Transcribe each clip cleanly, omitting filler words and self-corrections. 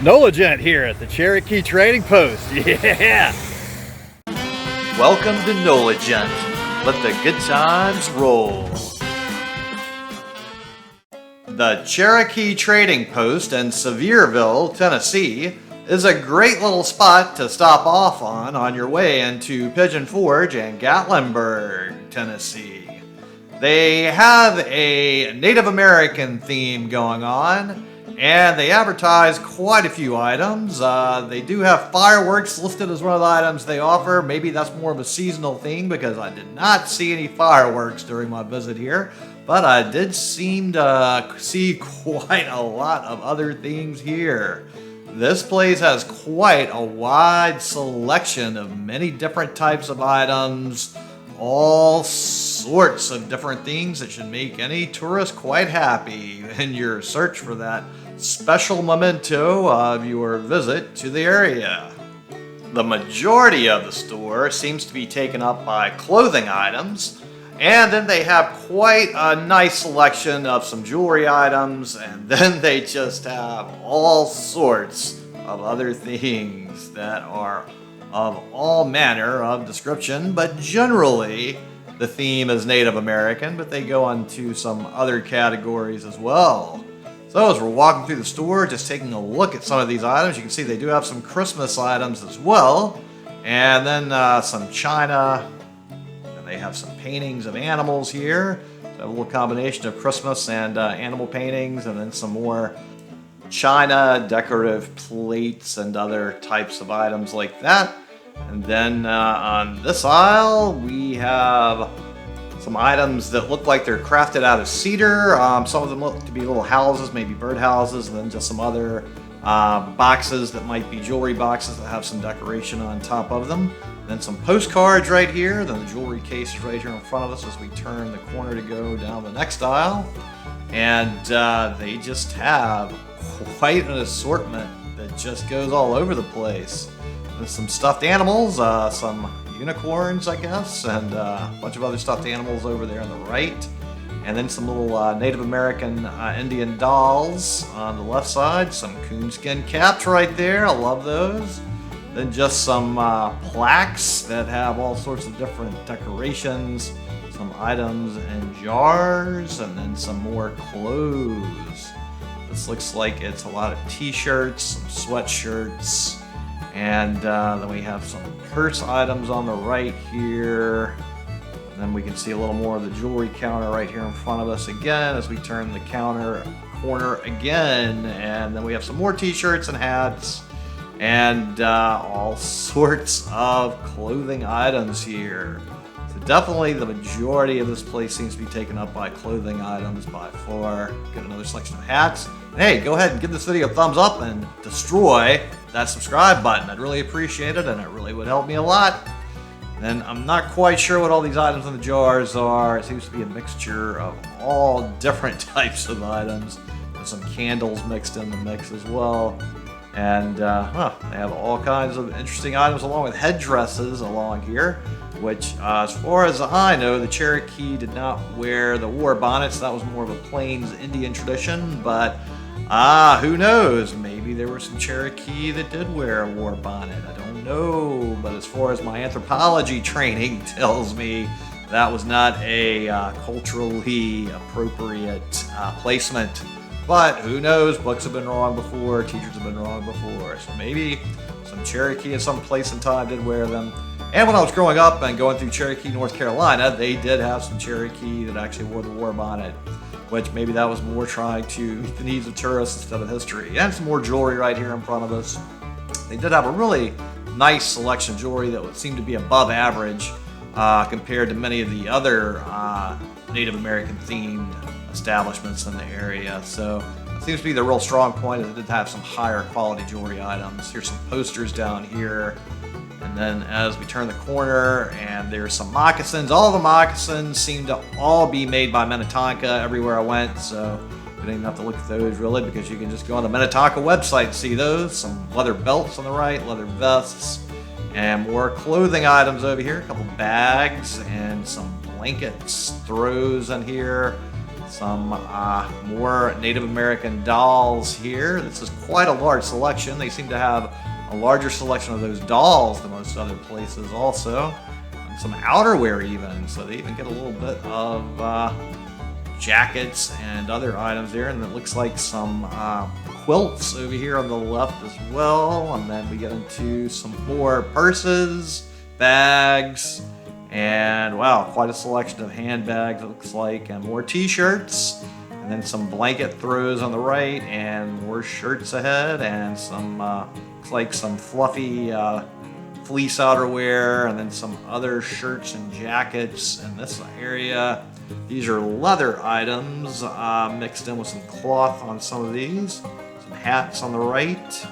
NOLA Gent here at the Cherokee Trading Post. Yeah! Welcome to NOLA Gent. Let the good times roll. The Cherokee Trading Post in Sevierville, Tennessee is a great little spot to stop off on your way into Pigeon Forge and Gatlinburg, Tennessee. They have a Native American theme going on, and they advertise quite a few items. They do have fireworks listed as one of the items they offer. Maybe that's more of a seasonal thing because I did not see any fireworks during my visit here. But I did seem to see quite a lot of other things here. This place has quite a wide selection of many different types of items. All sorts of different things that should make any tourist quite happy in your search for that special memento of your visit to the area. The majority of the store seems to be taken up by clothing items, and then they have quite a nice selection of some jewelry items, and then they just have all sorts of other things that are of all manner of description, but generally the theme is Native American, but they go on to some other categories as well. So as we're walking through the store, just taking a look at some of these items, you can see they do have some Christmas items as well, and then some china, and they have some paintings of animals here. So a little combination of Christmas and animal paintings, and then some more china, decorative plates, and other types of items like that. And then on this aisle, we have some items that look like they're crafted out of cedar. Some of them look to be little houses, maybe bird houses, and then just some other boxes that might be jewelry boxes that have some decoration on top of them. And then some postcards right here. Then the jewelry case is right here in front of us as we turn the corner to go down the next aisle. And they just have quite an assortment that just goes all over the place. There's some stuffed animals, some unicorns, I guess, and a bunch of other stuffed animals over there on the right. And then some little Native American Indian dolls on the left side. Some coonskin caps right there. I love those. Then just some plaques that have all sorts of different decorations. Some items in jars, and then some more clothes. This looks like it's a lot of t-shirts, some sweatshirts, and then we have some purse items on the right here. And then we can see a little more of the jewelry counter right here in front of us again as we turn the corner again. And then we have some more t-shirts and hats and all sorts of clothing items here. So definitely the majority of this place seems to be taken up by clothing items by far. Got another selection of hats. And hey, go ahead and give this video a thumbs up and destroy that subscribe button. I'd really appreciate it, and it really would help me a lot. And I'm not quite sure what all these items in the jars are. It seems to be a mixture of all different types of items. There's some candles mixed in the mix as well. And they have all kinds of interesting items along with headdresses along here, which as far as I know, the Cherokee did not wear the war bonnets. That was more of a Plains Indian tradition, but who knows? Maybe there were some Cherokee that did wear a war bonnet. I don't know, but as far as my anthropology training tells me, that was not a culturally appropriate placement. But who knows? Books have been wrong before, teachers have been wrong before. So maybe some Cherokee at some place in time did wear them. And when I was growing up and going through Cherokee, North Carolina, they did have some Cherokee that actually wore the war bonnet, which maybe that was more trying to meet the needs of tourists instead of history. And some more jewelry right here in front of us. They did have a really nice selection of jewelry that would seem to be above average compared to many of the other Native American themed establishments in the area. So it seems to be the real strong point is it did have some higher quality jewelry items. Here's some posters down here. And then as we turn the corner, and there's some moccasins. All the moccasins seem to all be made by Minnetonka everywhere I went, so we didn't even have to look at those really because you can just go on the Minnetonka website and see those. Some leather belts on the right, leather vests, and more clothing items over here. A couple bags and some blankets, throws in here. Some more Native American dolls here. This is quite a large selection. They seem to have a larger selection of those dolls than most other places also. And some outerwear even, so they even get a little bit of jackets and other items there. And it looks like some quilts over here on the left as well. And then we get into some more purses, bags, and wow, quite a selection of handbags, it looks like, and more t-shirts, and then some blanket throws on the right, and more shirts ahead, and some looks like some fluffy fleece outerwear, and then some other shirts and jackets in this area. These are leather items mixed in with some cloth on some of these, some hats on the right.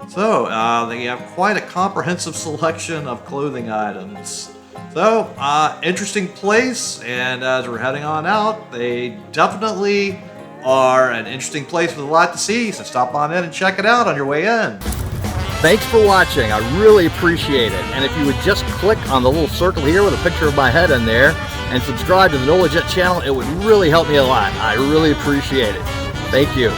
So they have quite a comprehensive selection of clothing items. So, interesting place, and as we're heading on out, they definitely are an interesting place with a lot to see, so stop on in and check it out on your way in. Thanks for watching. I really appreciate it. And if you would just click on the little circle here with a picture of my head in there and subscribe to the NOLA Gent channel, it would really help me a lot. I really appreciate it. Thank you.